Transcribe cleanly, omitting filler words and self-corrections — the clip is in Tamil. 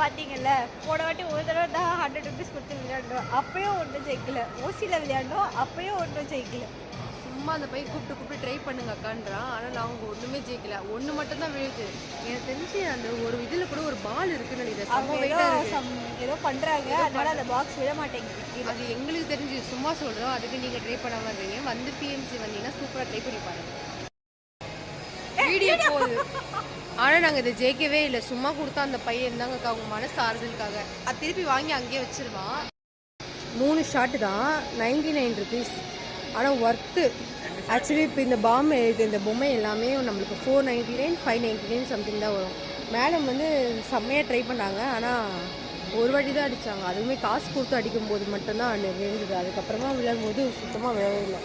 பார்த்தீங்கல்ல, போன வாட்டி ஒரு தடவை தான் 100 ருபீஸ் கொடுத்து விளையாண்டோம். அப்பயும் ஒண்ணும் ஜெயிக்கல. ஓசில விளையாண்டோம். அப்பயும் ஒண்ணும் ஜெயிக்கல. சும்மா அந்த பையன் கூப்பிட்டு ட்ரை பண்ணுங்க அக்கான்றான். ஆனால் அவங்க ஒன்றுமே ஜெயிக்கல. ஒன்று மட்டும் தான் விழுது. எனக்கு தெரிஞ்சு அந்த ஒரு இதில் கூட ஒரு பால் இருக்குன்னு நினைக்கிறேன். செம்ம வெயிட்டாக இருக்கு. ஏதோ பண்றாங்க. அதனால அந்த பாக்ஸ் விட மாட்டேங்குது. அது எங்களுக்கு தெரிஞ்சு சும்மா சொல்கிறோம். அதுக்கு நீங்கள் ட்ரை பண்ணாமல் இருக்கீங்க. வந்து பிஎம்சி வந்தீங்கன்னா சூப்பராக ட்ரை பண்ணி பாருங்க. வீடியோ போகுது. ஆனால் நாங்கள் இதை ஜெயிக்கவே இல்லை. சும்மா கொடுத்தா அந்த பையன் இருந்தாங்க அவங்க மனசு ஆறுதலுக்காக. அது திருப்பி வாங்கி அங்கேயே வச்சிருவான். 3 ஷாட்டு தான் 99 ருபீஸ். ஆனால் ஒர்த்து. ஆக்சுவலி இப்போ இந்த பாம்பு இந்த பொம்மை எல்லாமே நம்மளுக்கு 499 599 சம்திங் தான் வரும். மேடம் வந்து செம்மையாக ட்ரை பண்ணாங்க. ஆனால் ஒரு வாட்டி தான் அடித்தாங்க. அதுவுமே காசு கொடுத்து அடிக்கும்போது மட்டும்தான் விழுந்தது. அதுக்கப்புறமா விளையாடும் போது சுத்தமாக விழவே இல்லை.